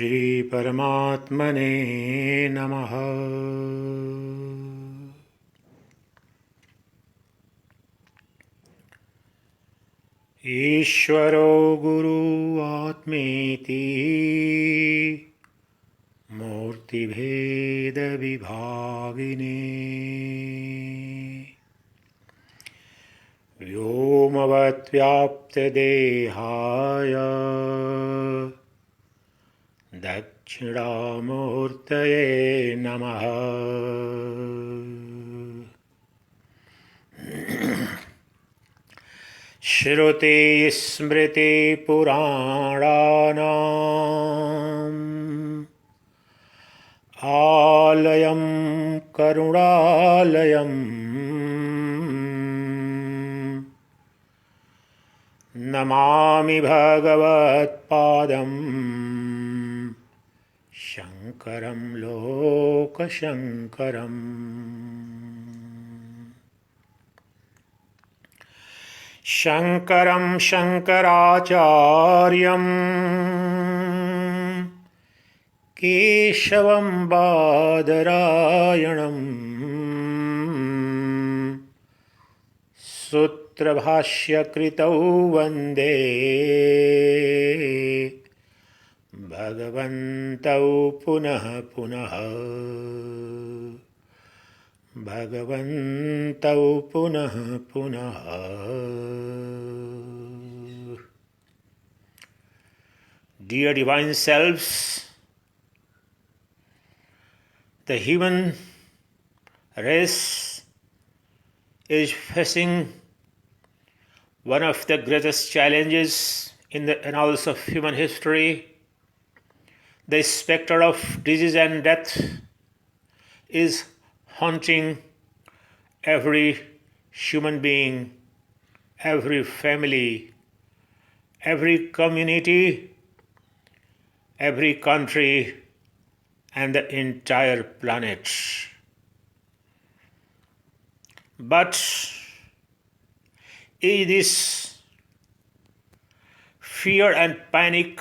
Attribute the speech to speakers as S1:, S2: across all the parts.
S1: Shri Paramatmane Namaha. Ishvaro Guru Atmeti Murti Bheda Vibhagine Vyomavat Vyapta Dehaya Dakshidamurtaye Namaha. Shruti Smriti Puranam Alayam Karunalayam Namami Bhagavat Padam Shankaram Loka Shankaram. Shankaram Shankaracharyam Keshavam Badarayanam Sutra Bhashya Kritau Vande Bhagavantau Punah Punah Bhagavantau Punah Punah. Dear Divine Selves, the human race is facing one of the greatest challenges in the annals of human history. The specter of disease and death is haunting every human being, every family, every community, every country, and the entire planet. But is this fear and panic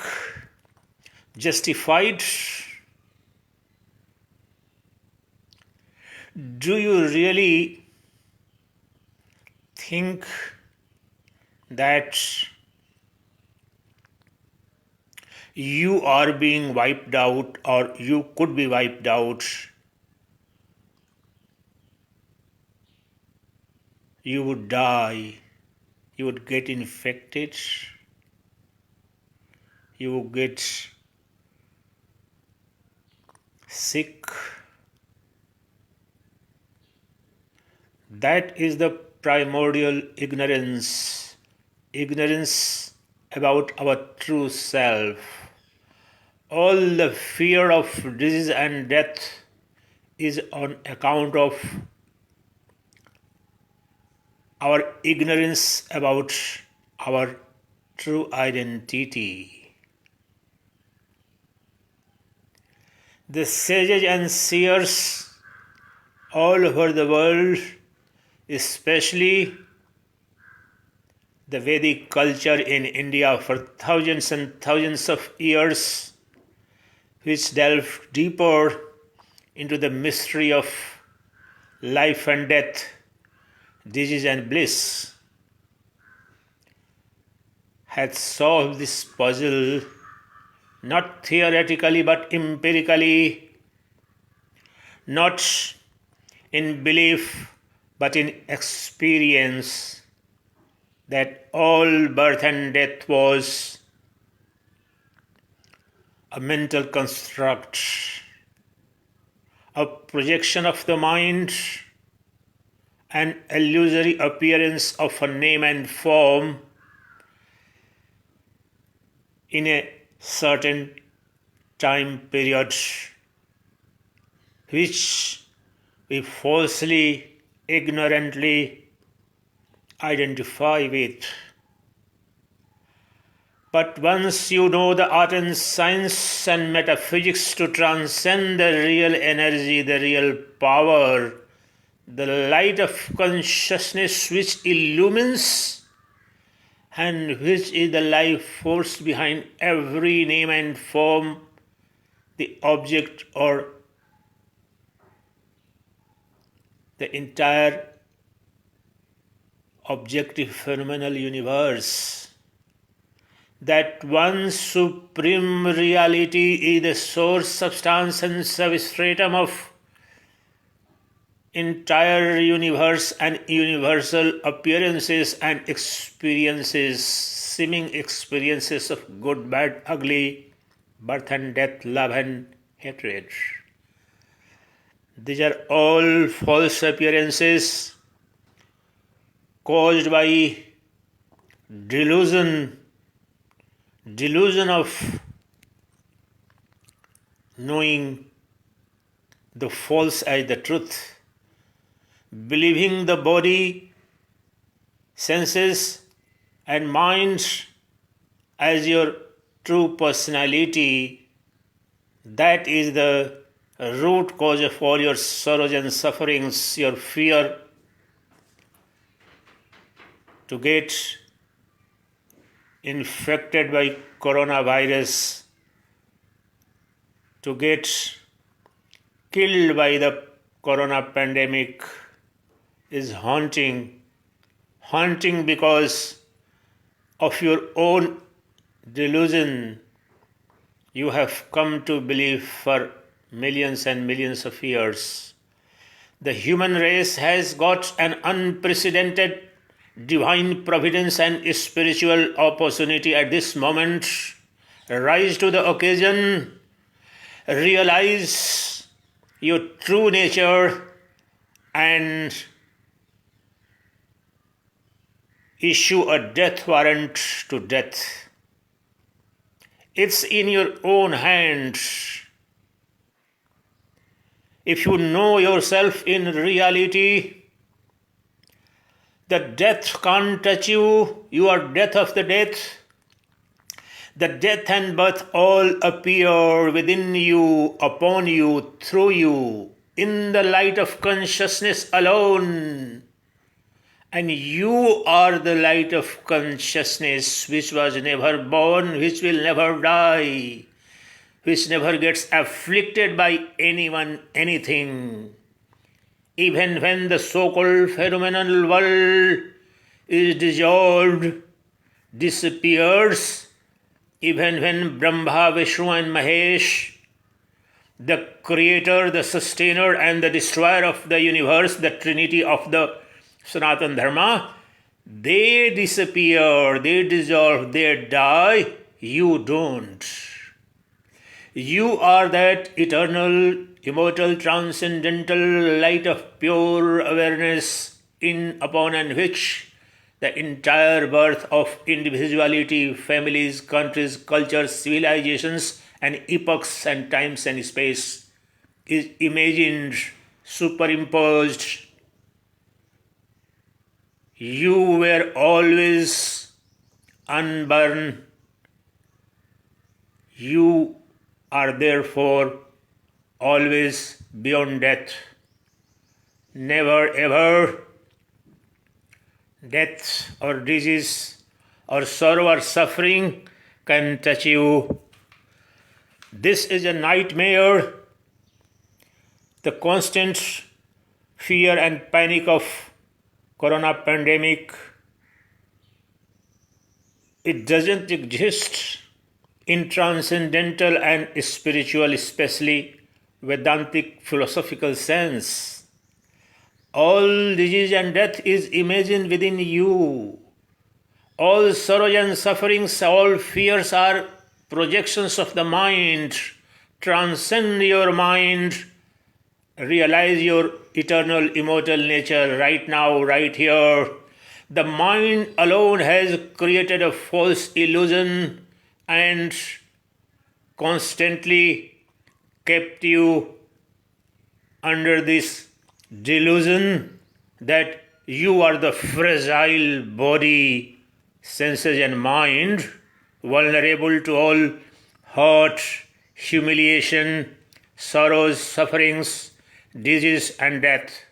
S1: justified? Do you really think that you are being wiped out, or you could be wiped out? You would die, you would get infected, you would get sick. That is the primordial ignorance about our true self. All the fear of disease and death is on account of our ignorance about our true identity. The sages and seers all over the world, especially the Vedic culture in India for thousands and thousands of years, which delved deeper into the mystery of life and death, disease and bliss, had solved this puzzle not theoretically but empirically, not in belief but in experience, that all birth and death was a mental construct, a projection of the mind, an illusory appearance of a name and form in a certain time period, which we falsely, ignorantly identify with. But once you know the art and science and metaphysics to transcend the real energy, the real power, the light of consciousness which illumines and which is the life force behind every name and form the object or the entire objective phenomenal universe. That one supreme reality is the source, substance and substratum of entire universe and universal appearances and experiences, seeming experiences of good, bad, ugly, birth and death, love and hatred. These are all false appearances caused by delusion of knowing the false as the truth, believing the body, senses and mind as your true personality. That is the root cause of all your sorrows and sufferings, your fear to get infected by coronavirus, to get killed by the corona pandemic is haunting because of your own delusion you have come to believe for millions and millions of years. The human race has got an unprecedented divine providence and spiritual opportunity at this moment. Rise to the occasion, realize your true nature and issue a death warrant to death. It's in your own hands. If you know yourself in reality, the death can't touch you. You are death of the death. The death and birth all appear within you, upon you, through you, in the light of consciousness alone. And you are the light of consciousness which was never born, which will never die, which never gets afflicted by anyone, anything. Even when the so-called phenomenal world is dissolved, disappears, even when Brahma, Vishnu and Mahesh, the creator, the sustainer and the destroyer of the universe, the trinity of the Sanatana Dharma, they disappear, they dissolve, they die, you don't. You are that eternal, immortal, transcendental light of pure awareness in, upon and which the entire birth of individuality, families, countries, cultures, civilizations and epochs and times and space is imagined, superimposed. You were always unborn. You are therefore always beyond death. Never ever death or disease or sorrow or suffering can touch you. This is a nightmare. The constant fear and panic of corona pandemic, it doesn't exist in transcendental and spiritual, especially Vedantic philosophical sense. All disease and death is imagined within you. All sorrow and sufferings, all fears are projections of the mind. Transcend your mind. Realize your eternal, immortal nature right now, right here. The mind alone has created a false illusion and constantly kept you under this delusion that you are the fragile body, senses and mind, vulnerable to all hurt, humiliation, sorrows, sufferings, disease and death.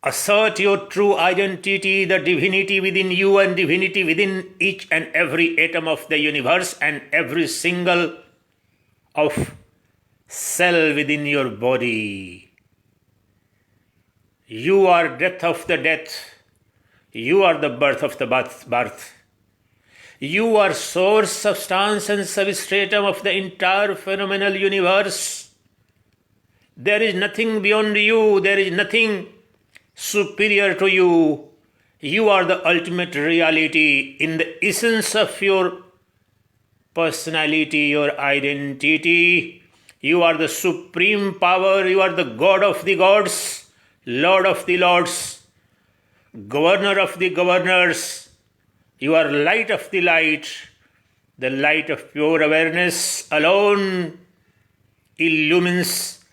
S1: Assert your true identity, the divinity within you and divinity within each and every atom of the universe and every single of cell within your body. You are death of the death. You are the birth of the birth. You are source, substance and substratum of the entire phenomenal universe. There is nothing beyond you. There is nothing superior to you. You are the ultimate reality in the essence of your personality, your identity. You are the supreme power. You are the God of the gods, Lord of the lords, governor of the governors. You are light of the light. The light of pure awareness alone illumines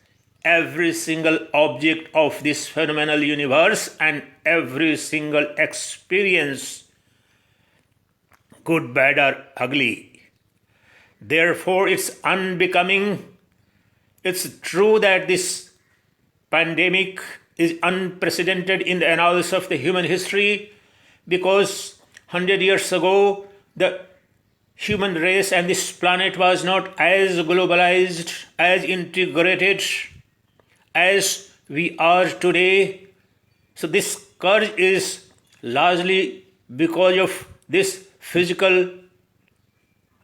S1: every single object of this phenomenal universe and every single experience, good, bad, or ugly. Therefore, it's unbecoming. It's true that this pandemic is unprecedented in the annals of the human history, because 100 years ago, the human race and this planet was not as globalized, as integrated as we are today. So this scourge is largely because of this physical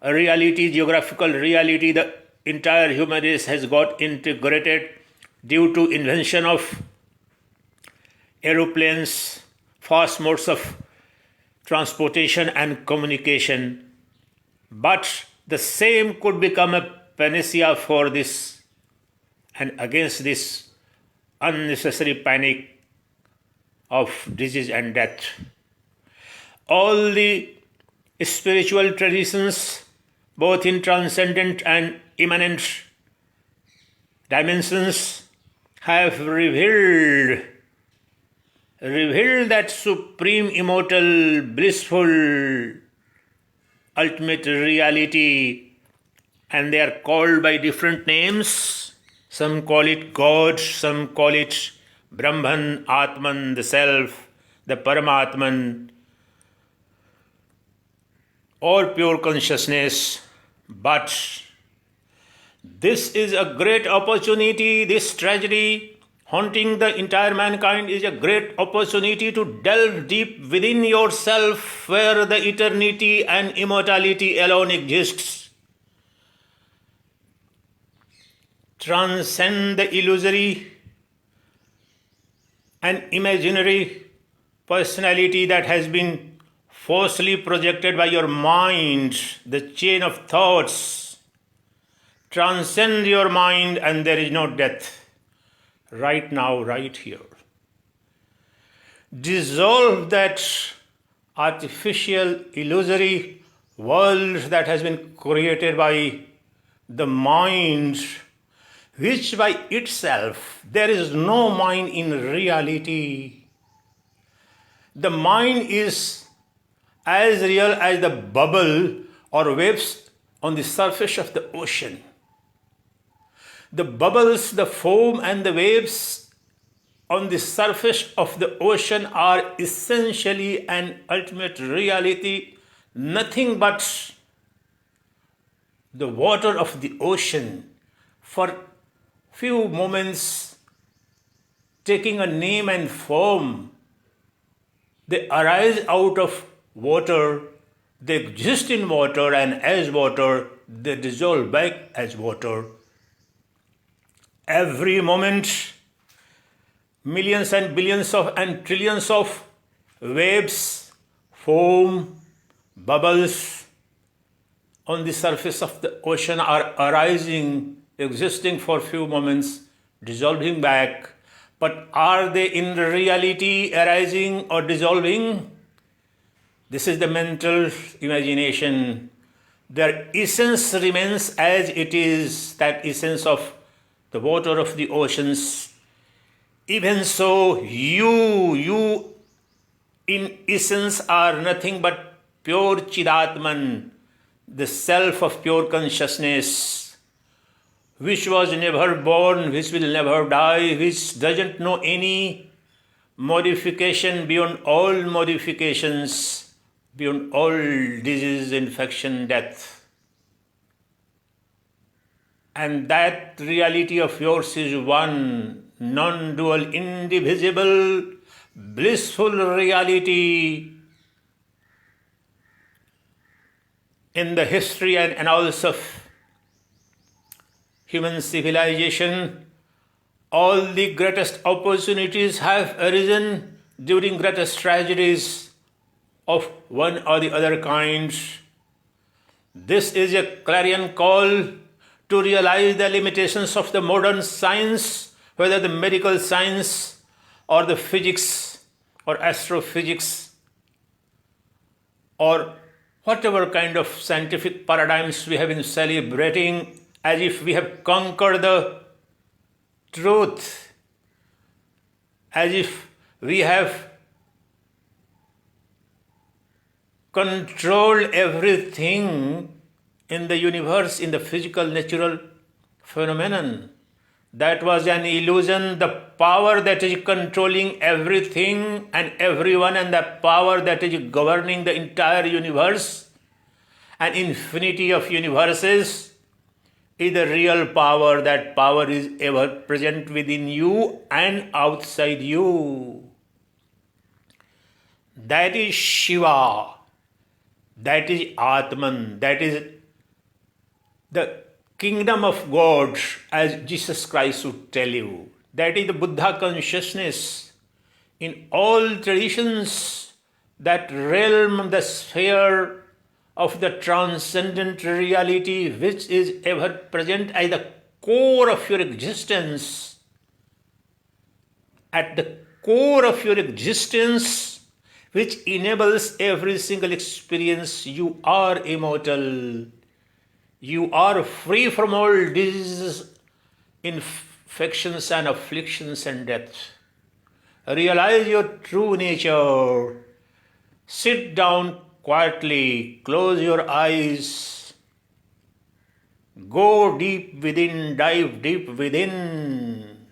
S1: reality, geographical reality. The entire human race has got integrated due to invention of aeroplanes, fast modes of transportation and communication. But the same could become a panacea for this and against this unnecessary panic of disease and death. All the spiritual traditions, both in transcendent and immanent dimensions, have revealed that supreme, immortal, blissful, ultimate reality, and they are called by different names. Some call it God, some call it Brahman, Atman, the Self, the Paramatman, or pure consciousness. But this is a great opportunity. This tragedy haunting the entire mankind is a great opportunity to delve deep within yourself, where the eternity and immortality alone exists. Transcend the illusory and imaginary personality that has been falsely projected by your mind, the chain of thoughts. Transcend your mind and there is no death. Right now, right here. Dissolve that artificial, illusory world that has been created by the mind, which by itself, there is no mind in reality. The mind is as real as the bubble or waves on the surface of the ocean. The bubbles, the foam and the waves on the surface of the ocean are essentially an ultimate reality, nothing but the water of the ocean. For few moments, taking a name and form, they arise out of water, they exist in water, and as water, they dissolve back as water. Every moment, millions and billions of and trillions of waves, foam, bubbles on the surface of the ocean are arising, existing for few moments, dissolving back. But are they in reality arising or dissolving? This is the mental imagination. Their essence remains as it is, that essence of the water of the oceans. Even so, you in essence are nothing but pure Chidatman, the self of pure consciousness, which was never born, which will never die, which doesn't know any modification beyond all modifications, beyond all disease, infection, death. And that reality of yours is one, non-dual, indivisible, blissful reality. In the history and annals of human civilization, all the greatest opportunities have arisen during greatest tragedies of one or the other kinds. This is a clarion call to realize the limitations of the modern science, whether the medical science or the physics or astrophysics or whatever kind of scientific paradigms we have been celebrating, as if we have conquered the truth, as if we have controlled everything in the universe, in the physical, natural phenomenon. That was an illusion. The power that is controlling everything and everyone, and the power that is governing the entire universe and infinity of universes, is the real power. That power is ever present within you and outside you. That is Shiva. That is Atman. That is the kingdom of God, as Jesus Christ would tell you. That is the Buddha consciousness. In all traditions, that realm, the sphere of the transcendent reality, which is ever present at the core of your existence. At the core of your existence, which enables every single experience, you are immortal. You are free from all diseases, infections and afflictions and death. Realize your true nature. Sit down quietly, close your eyes. Go deep within, dive deep within.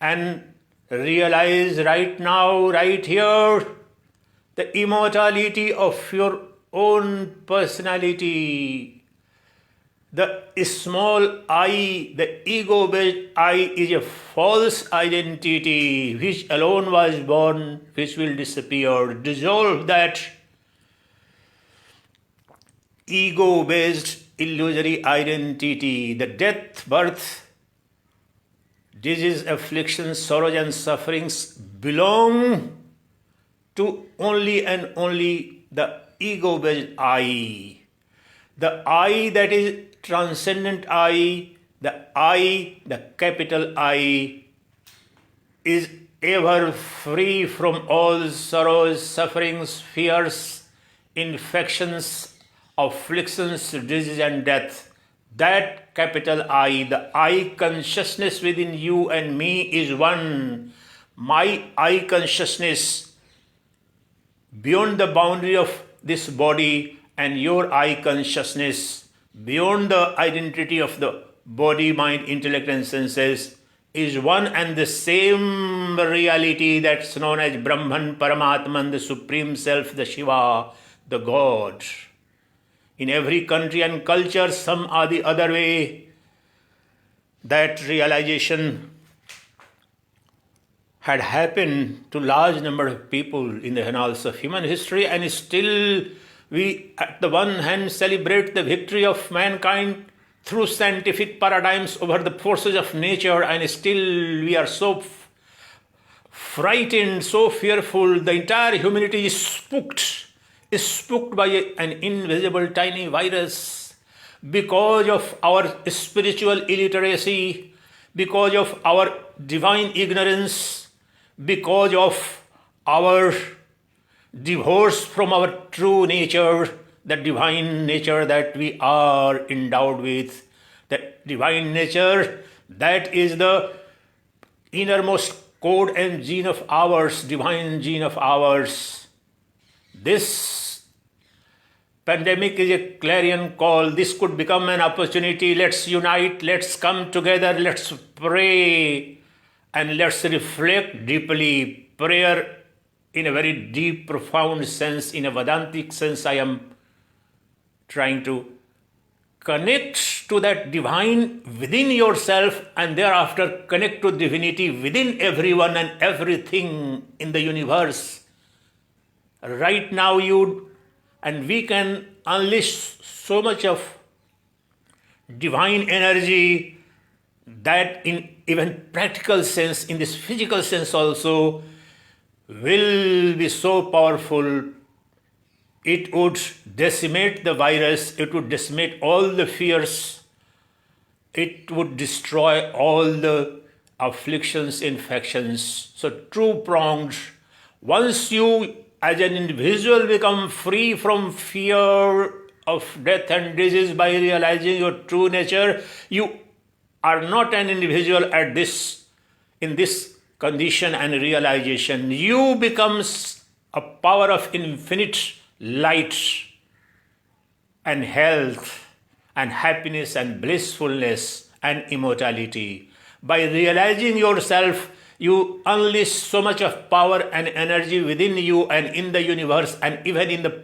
S1: And realize right now, right here, the immortality of your own personality. The small I, the ego-based I, is a false identity which alone was born, which will disappear. Dissolve that ego-based illusory identity. The death, birth, disease, afflictions, sorrows and sufferings belong to only and only the ego-based I. The I that is transcendent I, the capital I, is ever free from all sorrows, sufferings, fears, infections, afflictions, disease and death. That capital I, the I consciousness within you and me is one. My I consciousness beyond the boundary of this body and your I consciousness beyond the identity of the body, mind, intellect and senses is one and the same reality that's known as Brahman, Paramatman, the Supreme Self, the Shiva, the God. In every country and culture, some or the other way, that realization had happened to large number of people in the annals of human history, and still we, at the one hand, celebrate the victory of mankind through scientific paradigms over the forces of nature, and still we are so frightened, so fearful. The entire humanity is spooked by an invisible tiny virus because of our spiritual illiteracy, because of our divine ignorance, because of our divorce from our true nature, the divine nature that we are endowed with. That divine nature, that is the innermost code and gene of ours, divine gene of ours. This pandemic is a clarion call. This could become an opportunity. Let's unite, let's come together, let's pray, and let's reflect deeply. Prayer in a very deep, profound sense, in a Vedantic sense, I am trying to connect to that divine within yourself and thereafter connect to divinity within everyone and everything in the universe. Right now we can unleash so much of divine energy that in even practical sense, in this physical sense also, will be so powerful. It would decimate the virus, it would decimate all the fears, it would destroy all the afflictions, infections. So two-pronged. Once you as an individual become free from fear of death and disease by realizing your true nature, you are not an individual in this condition and realization. You become a power of infinite light and health and happiness and blissfulness and immortality. By realizing yourself, you unleash so much of power and energy within you and in the universe and even in the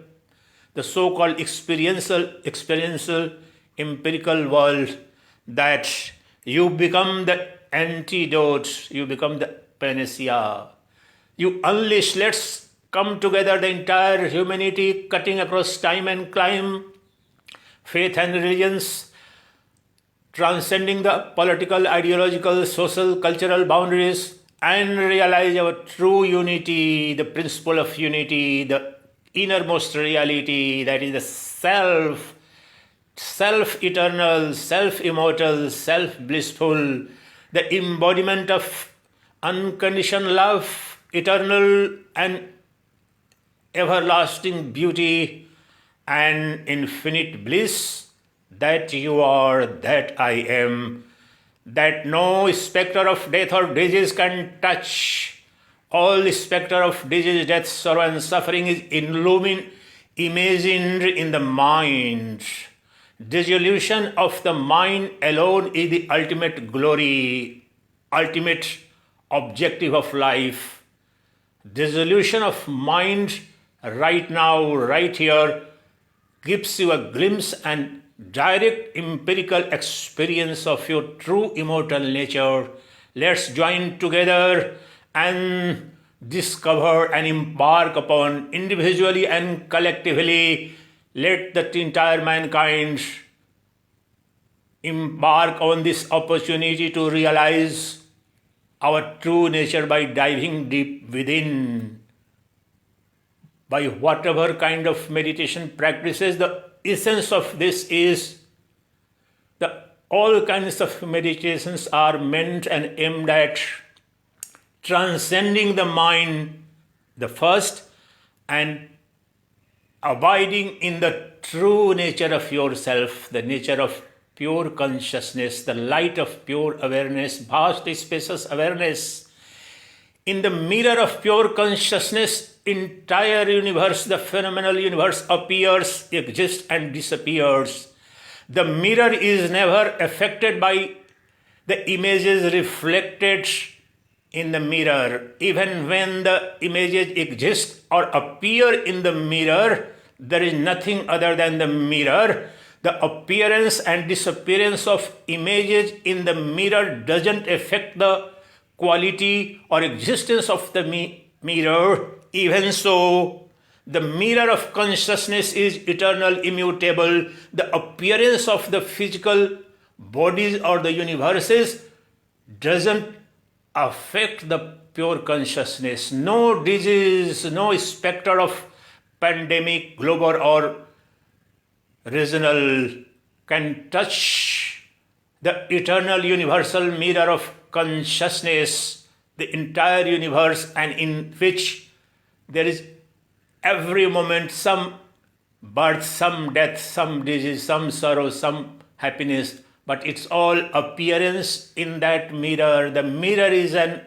S1: so-called experiential empirical world, that you become the antidote, you become the panacea. You unleash, let's come together, the entire humanity, cutting across time and clime, faith and religions, transcending the political, ideological, social, cultural boundaries, and realize our true unity, the principle of unity, the innermost reality, that is the self-eternal, self-immortal, self-blissful, the embodiment of unconditioned love, eternal and everlasting beauty and infinite bliss, that you are, that I am, that no specter of death or disease can touch. All specter of disease, death, sorrow and suffering is imagined in the mind. Dissolution of the mind alone is the ultimate glory, ultimate objective of life. Dissolution of mind right now, right here, gives you a glimpse and direct empirical experience of your true immortal nature. Let's join together and discover and embark upon, individually and collectively, let the entire mankind embark on this opportunity to realize our true nature by diving deep within. By whatever kind of meditation practices, the essence of this is all kinds of meditations are meant and aimed at transcending the mind, the first, and abiding in the true nature of yourself, the nature of pure consciousness, the light of pure awareness, vast spacious awareness. In the mirror of pure consciousness, entire universe, the phenomenal universe appears, exists and disappears. The mirror is never affected by the images reflected in the mirror. Even when the images exist or appear in the mirror, there is nothing other than the mirror. The appearance and disappearance of images in the mirror doesn't affect the quality or existence of the mirror. Even so, the mirror of consciousness is eternal, immutable. The appearance of the physical bodies or the universes doesn't affect the pure consciousness. No disease, no specter of pandemic, global or regional can touch the eternal universal mirror of consciousness, the entire universe, and in which there is every moment some birth, some death, some disease, some sorrow, some happiness, but it's all appearance in that mirror. The mirror is an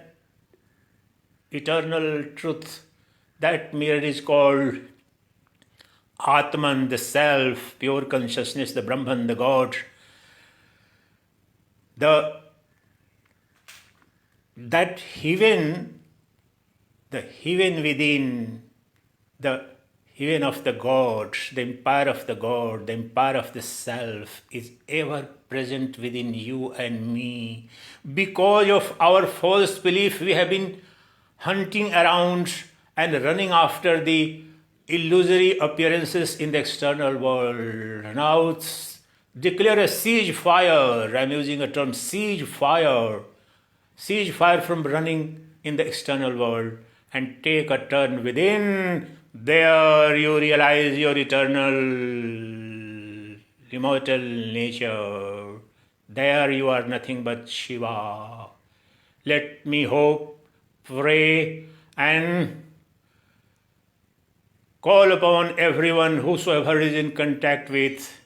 S1: eternal truth. That mirror is called Atman, the self, pure consciousness, the Brahman, the God. That heaven, the heaven within, the even of the God, the empire of the God, the empire of the self is ever present within you and me. Because of our false belief, we have been hunting around and running after the illusory appearances in the external world. Now declare a siege fire. I'm using a term, siege fire. Siege fire from running in the external world and take a turn within. There you realize your eternal, immortal nature. There you are nothing but Shiva. Let me hope, pray, and call upon everyone whosoever is in contact with.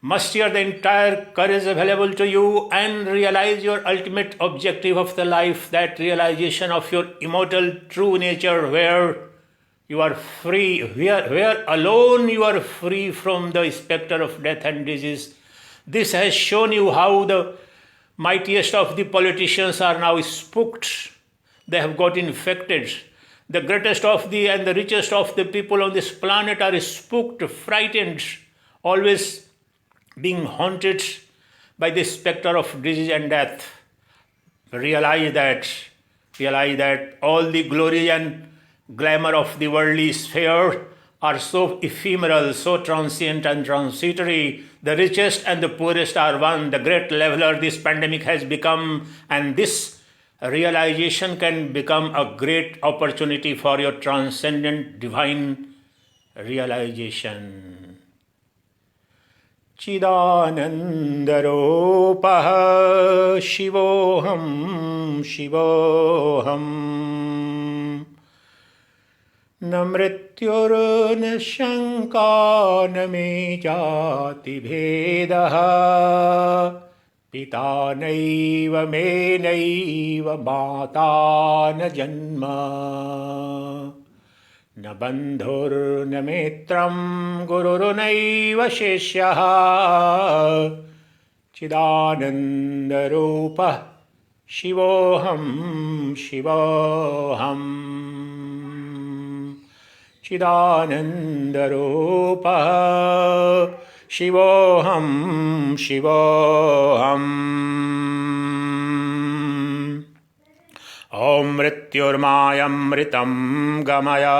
S1: Muster the entire courage available to you and realize your ultimate objective of the life, that realization of your immortal true nature, where you are free, where alone you are free from the specter of death and disease. This has shown you how the mightiest of the politicians are now spooked. They have got infected. The greatest of the and the richest of the people on this planet are spooked, frightened, always being haunted by the specter of disease and death. Realize that all the glory and glamour of the worldly sphere are so ephemeral, so transient and transitory. The richest and the poorest are one. The great leveler this pandemic has become, and this realization can become a great opportunity for your transcendent divine realization. Chidanandaropah Shivoham Shivoham Na mrityur na shanka na me jati bhedaha Pita naiva me naiva mata na janma Na bandhur na mitram gurur naiva sheshyaha Chidananda rupa Shivoham Shivoham Chidananda rupa Shivoham Shivoham Om Mrityurmayam Mritam Gamaya